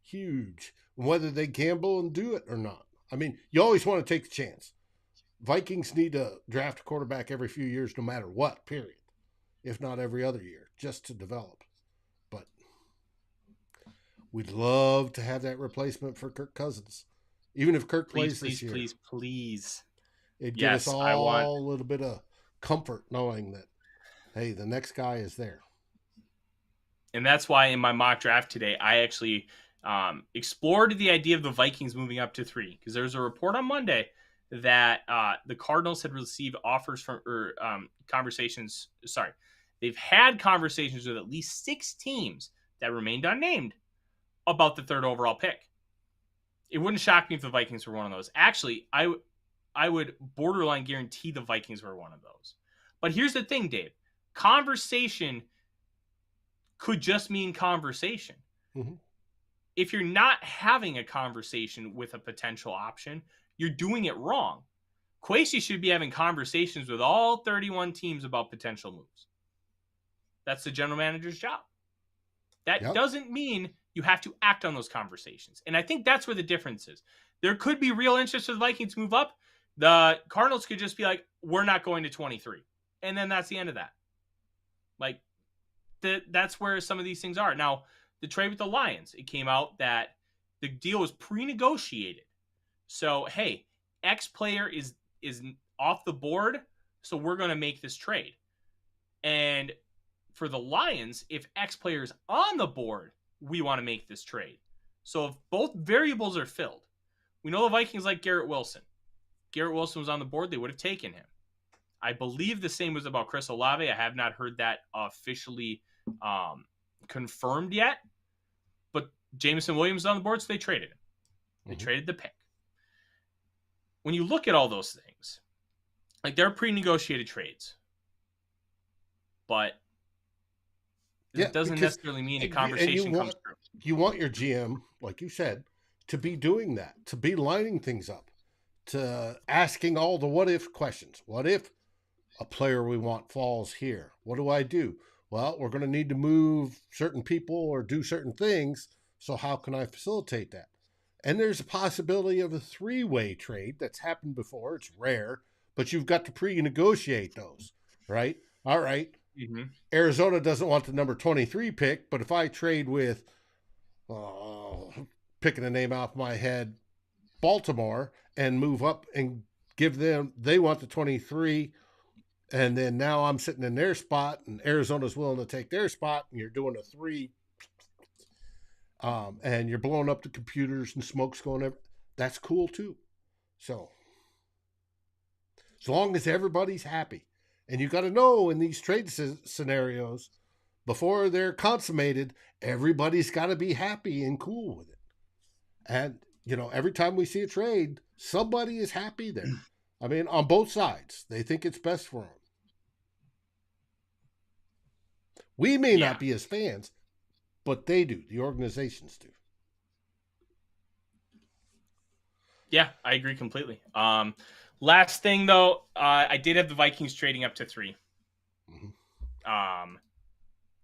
Huge. Whether they gamble and do it or not. I mean, you always want to take the chance. Vikings need to draft a quarterback every few years, no matter what, period. If not every other year, just to develop. But we'd love to have that replacement for Kirk Cousins. Even if Kirk plays this year. Please. It'd give us all a little bit of comfort knowing that, hey, the next guy is there. And that's why in my mock draft today, I actually explored the idea of the Vikings moving up to 3. Because there's a report on Monday that the Cardinals had received offers from conversations. Sorry, they've had conversations with at least 6 teams that remained unnamed about the 3rd overall pick. It wouldn't shock me if the Vikings were one of those. Actually, I would borderline guarantee the Vikings were one of those. But here's the thing, Dave. Conversation could just mean conversation. Mm-hmm. If you're not having a conversation with a potential option, you're doing it wrong. Kwesi should be having conversations with all 31 teams about potential moves. That's the general manager's job. That doesn't mean you have to act on those conversations. And I think that's where the difference is. There could be real interest for the Vikings to move up. The Cardinals could just be like, we're not going to 23. And then that's the end of that. Like, that's where some of these things are. Now, the trade with the Lions, it came out that the deal was pre-negotiated. So, hey, X player is off the board, so we're going to make this trade. And for the Lions, if X player is on the board, we want to make this trade. So if both variables are filled, we know the Vikings like Garrett Wilson. Garrett Wilson was on the board, they would have taken him. I believe the same was about Chris Olave. I have not heard that officially confirmed yet. But Jameson Williams is on the board, so they traded him. They traded the pick. When you look at all those things, like they're pre-negotiated trades. But it doesn't necessarily mean a conversation comes through. You want your GM, like you said, to be doing that, to be lining things up, to asking all the what-if questions. What if a player we want falls here? What do I do? Well, we're going to need to move certain people or do certain things, so how can I facilitate that? And there's a possibility of a 3-way trade that's happened before. It's rare, but you've got to pre-negotiate those, right? All right. Mm-hmm. Arizona doesn't want the number 23 pick, but if I trade with, picking a name off my head, Baltimore, and move up and give them, they want the 23, and then now I'm sitting in their spot, and Arizona's willing to take their spot, and you're doing a 3, and you're blowing up the computers and smoke's going everywhere. That's cool too. So, as long as everybody's happy. And you got to know in these trade scenarios, before they're consummated, everybody's got to be happy and cool with it. And, every time we see a trade, somebody is happy there. I mean, on both sides, they think it's best for them. We may not be as fans, but they do. The organizations do. Yeah, I agree completely. Last thing, though, I did have the Vikings trading up to 3.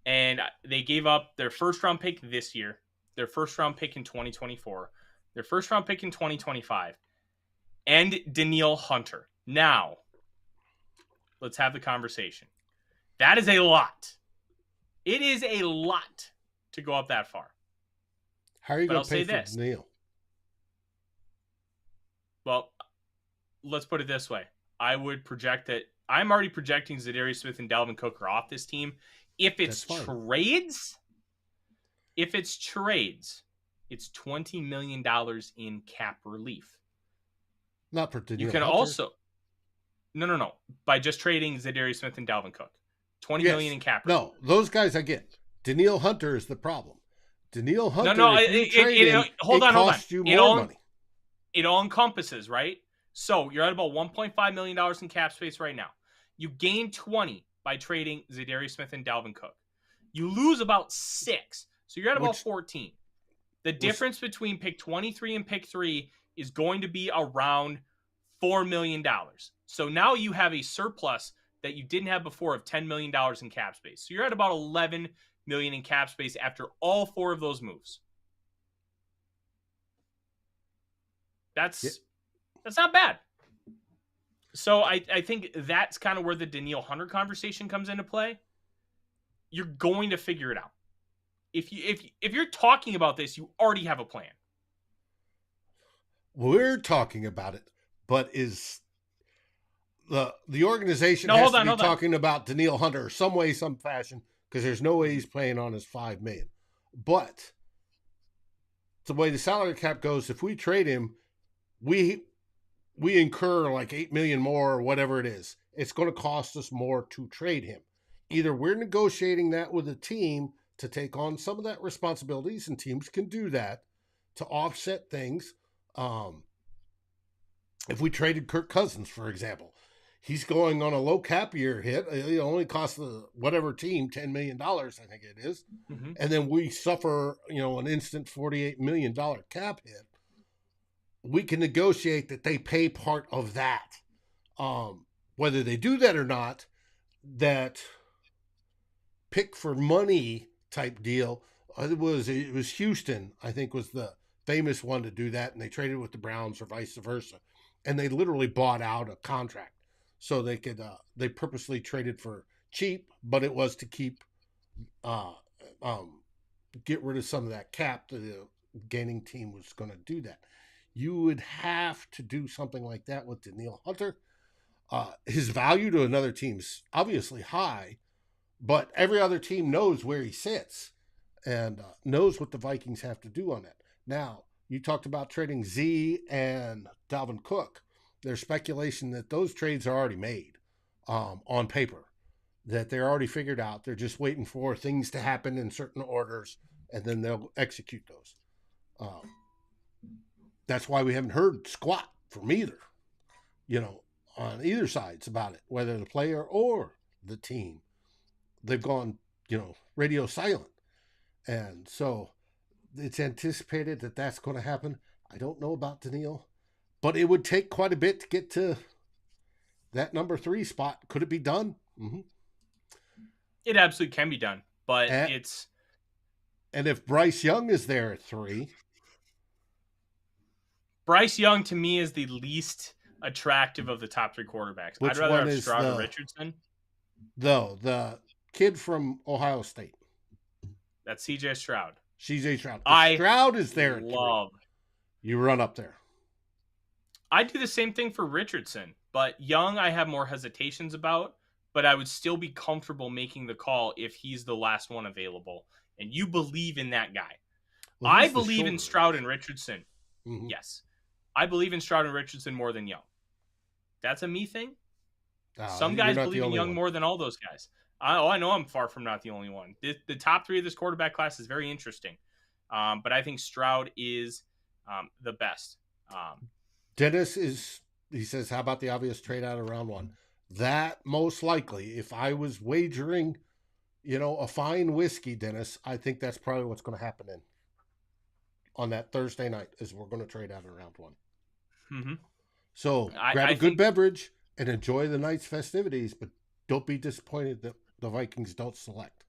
And they gave up their first-round pick this year, their first-round pick in 2024, their first-round pick in 2025, and Danielle Hunter. Now, let's have the conversation. That is a lot. It is a lot to go up that far. How are you going to pay for Danielle? Well, let's put it this way. I would project that I'm already projecting Zadarius Smith and Dalvin Cook are off this team. If it's trades, it's $20 million in cap relief. Not for Danielle. You can also no. By just trading Zadarius Smith and Dalvin Cook. $20 million in cap relief. No, those guys I get. Danielle Hunter is the problem. Danielle Hunter, No. if you trade him, Hold on. costs you more money. It all encompasses, right? So you're at about $1.5 million in cap space right now. You gain 20 by trading Zadarius Smith and Dalvin Cook. You lose about 6. So you're at about 14. The difference between pick 23 and pick 3 is going to be around $4 million. So now you have a surplus that you didn't have before of $10 million in cap space. So you're at about $11 million in cap space after all 4 of those moves. That's not bad. So I think that's kind of where the Danielle Hunter conversation comes into play. You're going to figure it out. If you're talking about this, you already have a plan. We're talking about it, but is the organization has to be talking about Danielle Hunter some way, some fashion, because there's no way he's playing on his $5 million. But the way the salary cap goes, if we trade him, we incur like $8 million more or whatever it is. It's going to cost us more to trade him. Either we're negotiating that with a team to take on some of that responsibilities, and teams can do that to offset things. If we traded Kirk Cousins, for example, he's going on a low cap year hit. It only costs the whatever team $10 million, I think it is. Mm-hmm. And then we suffer, an instant $48 million cap hit. We can negotiate that they pay part of that. Whether they do that or not, that pick for money type deal. It was Houston, I think, was the famous one to do that, and they traded with the Browns or vice versa, and they literally bought out a contract so they could. They purposely traded for cheap, but it was to keep, get rid of some of that cap. The gaining team was going to do that. You would have to do something like that with Danielle Hunter. His value to another team's obviously high, but every other team knows where he sits and knows what the Vikings have to do on it. Now, you talked about trading Z and Dalvin Cook. There's speculation that those trades are already made on paper, that they're already figured out. They're just waiting for things to happen in certain orders, and then they'll execute those. That's why we haven't heard squat from either, on either sides about it, whether the player or the team. They've gone, radio silent. And so it's anticipated that that's going to happen. I don't know about Danielle, but it would take quite a bit to get to that number 3 spot. Could it be done? Mm-hmm. It absolutely can be done, but And if Bryce Young is there at 3. Bryce Young, to me, is the least attractive of the top 3 quarterbacks. I'd rather have Stroud or Richardson. The kid from Ohio State. That's CJ Stroud. CJ Stroud. Stroud is there at 3. You run up there. I do the same thing for Richardson, but Young I have more hesitations about, but I would still be comfortable making the call if he's the last one available. And you believe in that guy. Well, I believe in Stroud and Richardson. Mm-hmm. Yes. I believe in Stroud and Richardson more than Young. That's a me thing. Some guys believe in Young more than all those guys. I know I'm far from not the only one. The top 3 of this quarterback class is very interesting. But I think Stroud is the best. Dennis he says, how about the obvious trade out of round 1? That most likely, if I was wagering, a fine whiskey, Dennis, I think that's probably what's going to happen on that Thursday night is we're going to trade out of round 1. Mm-hmm. So grab a good beverage and enjoy the night's festivities, but don't be disappointed that the Vikings don't select.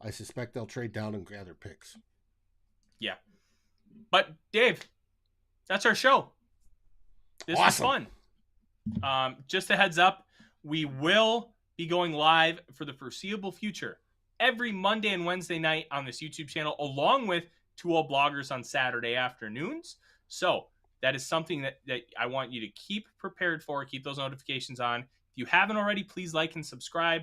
I suspect they'll trade down and gather picks. Yeah. But Dave, that's our show. This was fun. Just a heads up, we will be going live for the foreseeable future every Monday and Wednesday night on this YouTube channel, along with Two Old Bloggers on Saturday afternoons. So that is something that I want you to keep prepared for. Keep those notifications on. If you haven't already, please like and subscribe.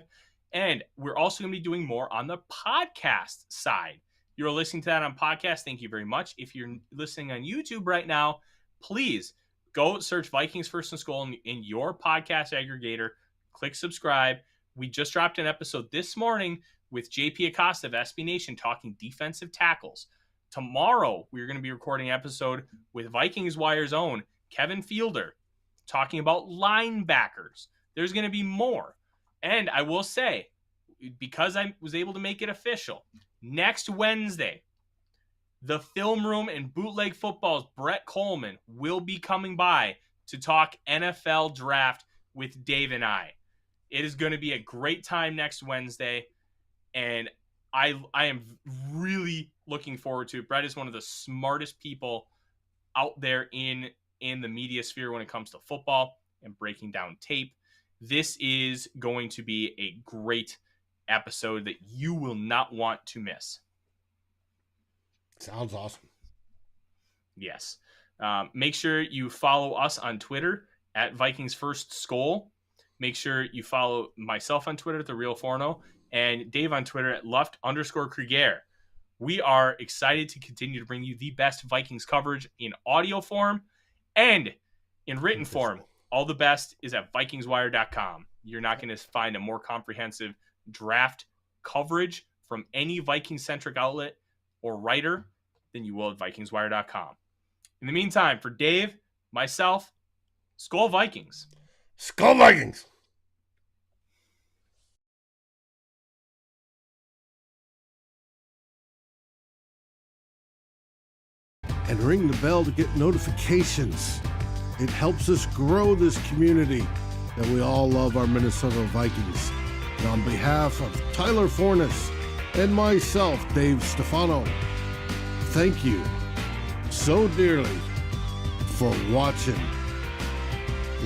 And we're also going to be doing more on the podcast side. You're listening to that on podcast. Thank you very much. If you're listening on YouTube right now, please go search Vikings First and SKOL in your podcast aggregator. Click subscribe. We just dropped an episode this morning with JP Acosta of SB Nation talking defensive tackles. Tomorrow, we're going to be recording an episode with Vikings Wire's own Kevin Fielder talking about linebackers. There's going to be more. And I will say, because I was able to make it official, next Wednesday, the Film Room and Bootleg Football's Brett Coleman will be coming by to talk NFL draft with Dave and I. It is going to be a great time next Wednesday, and I am really looking forward to it. Brett is one of the smartest people out there in the media sphere when it comes to football and breaking down tape. This is going to be a great episode that you will not want to miss. Sounds awesome. Yes. Make sure you follow us on Twitter at Vikings First SKOL. Make sure you follow myself on Twitter at The Real Forno and Dave on Twitter at Luft_Krieger. We are excited to continue to bring you the best Vikings coverage in audio form and in written form. All the best is at VikingsWire.com. You're not going to find a more comprehensive draft coverage from any Viking-centric outlet or writer than you will at VikingsWire.com. In the meantime, for Dave, myself, SKOL Vikings. SKOL Vikings! And ring the bell to get notifications. It helps us grow this community that we all love our Minnesota Vikings. And on behalf of Tyler Forness and myself, Dave Stefano, thank you so dearly for watching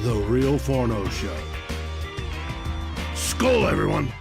The Real Forno Show. SKOL, everyone!